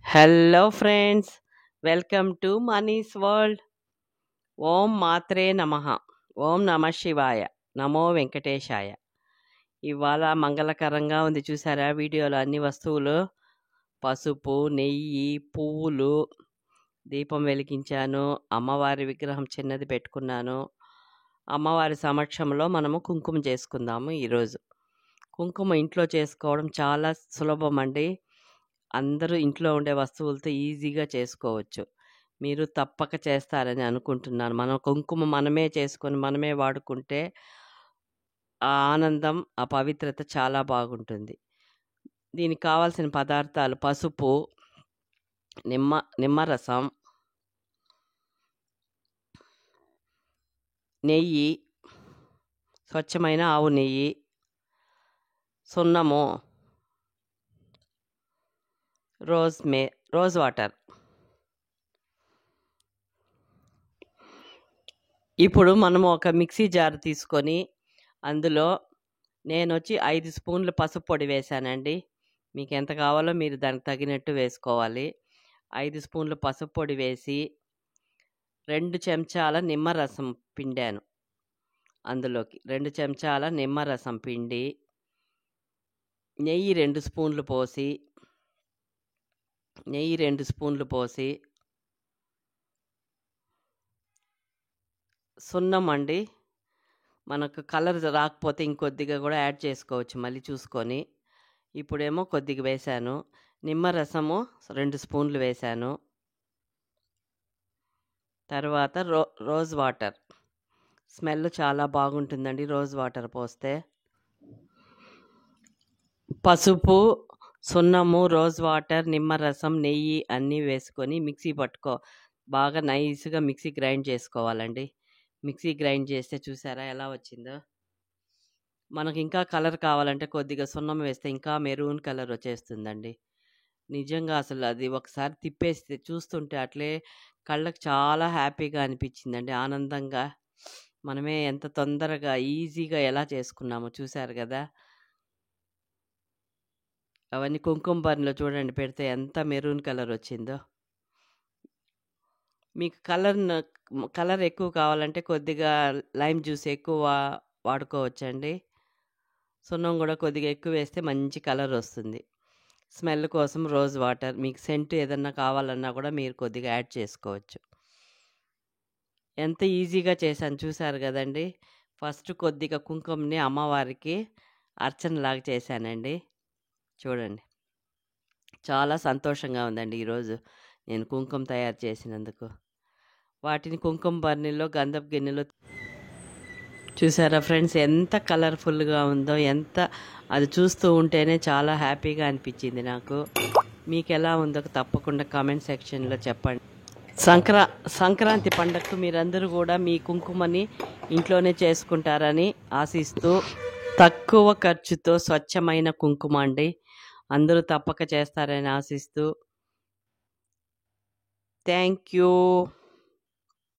Hello friends, welcome to Mani's world. ఓం మాత్రే నమః. ఓం నమ శివాయ. నమో వెంకటేశాయ. ఇవాళ మంగళకరంగా ఉంది, చూసారా వీడియోలో అన్ని వస్తువులు. పసుపు, నెయ్యి, పువ్వులు, దీపం వెలిగించాను. అమ్మవారి విగ్రహం చిన్నది పెట్టుకున్నాను. అమ్మవారి సమక్షంలో మనము కుంకుమ చేసుకుందాము ఈరోజు. కుంకుమ ఇంట్లో చేసుకోవడం చాలా సులభం అండి. అందరూ ఇంట్లో ఉండే వస్తువులతో ఈజీగా చేసుకోవచ్చు. మీరు తప్పక చేస్తారని అనుకుంటున్నాను. మనం కుంకుమ మనమే చేసుకొని, మనమే వాడుకుంటే ఆ ఆనందం, ఆ పవిత్రత చాలా బాగుంటుంది. దీనికి కావాల్సిన పదార్థాలు: పసుపు, నిమ్మరసం, నెయ్యి, స్వచ్ఛమైన ఆవు నెయ్యి, సున్నము, రోజ్ వాటర్. ఇప్పుడు మనము ఒక మిక్సీ జార్ తీసుకొని అందులో నేనొచ్చి 5 స్పూన్లు పసుపు పొడి వేశానండి. మీకు ఎంత కావాలో మీరు దానికి తగినట్టు వేసుకోవాలి. 5 స్పూన్లు పసుపు పొడి వేసి 2 చెంచాల నిమ్మరసం పిండాను. అందులోకి 2 చెంచాల నిమ్మరసం పిండి, నెయ్యి 2 స్పూన్లు పోసి, సున్నం అండి. మనకు కలర్ రాకపోతే ఇంకొద్దిగా కూడా యాడ్ చేసుకోవచ్చు, మళ్ళీ చూసుకొని. ఇప్పుడేమో కొద్దిగా వేశాను. నిమ్మరసము 2 స్పూన్లు వేశాను. తర్వాత రోజ్ వాటర్. స్మెల్ చాలా బాగుంటుందండి రోజ్ వాటర్ పోస్తే. పసుపు, సున్నము, రోజ్ వాటర్, నిమ్మరసం, నెయ్యి అన్నీ వేసుకొని బాగా నైస్గా మిక్సీ గ్రైండ్ చేసుకోవాలండి. మిక్సీ గ్రైండ్ చేస్తే చూసారా ఎలా వచ్చిందో. మనకి ఇంకా కలర్ కావాలంటే కొద్దిగా సున్నం వేస్తే ఇంకా మెరూన్ కలర్ వచ్చేస్తుందండి. నిజంగా అసలు అది ఒకసారి తిప్పేస్తే చూస్తుంటే అట్లే కళ్ళకి చాలా హ్యాపీగా అనిపించిందండి, ఆనందంగా. మనమే ఎంత తొందరగా ఈజీగా ఎలా చేసుకున్నామో చూసారు కదా. అవన్నీ కుంకుమ బర్న్లో చూడండి పెడితే ఎంత మెరూన్ కలర్ వచ్చిందో. మీకు కలర్ ఎక్కువ కావాలంటే కొద్దిగా లైమ్ జ్యూస్ ఎక్కువ వాడుకోవచ్చండి. సున్నం కూడా కొద్దిగా ఎక్కువ వేస్తే మంచి కలర్ వస్తుంది. స్మెల్ కోసం రోజ్ వాటర్, మీకు సెంట్ ఏదన్నా కావాలన్నా కూడా మీరు కొద్దిగా యాడ్ చేసుకోవచ్చు. ఎంత ఈజీగా చేశాను చూసారు కదండి. ఫస్ట్ కొద్దిగా కుంకుమని అమ్మవారికి అర్చనలాగా చేశానండి. చూడండి, చాలా సంతోషంగా ఉందండి ఈరోజు నేను కుంకుమ తయారు చేసినందుకు. వాటిని కుంకుమ బర్నీలో, గంధపు గిన్నెలో చూసారా ఫ్రెండ్స్, ఎంత కలర్ఫుల్గా ఉందో. అది చూస్తూ ఉంటేనే చాలా హ్యాపీగా అనిపించింది నాకు. మీకు ఎలా ఉందో తప్పకుండా కామెంట్ సెక్షన్లో చెప్పండి. సంక్రాంతి పండగకు మీరందరూ కూడా మీ కుంకుమని ఇంట్లోనే చేసుకుంటారని ఆశిస్తూ, తక్కువ ఖర్చుతో స్వచ్ఛమైన కుంకుమ అండి, అందరూ తప్పక చేస్తారని ఆశిస్తూ, థ్యాంక్ యూ.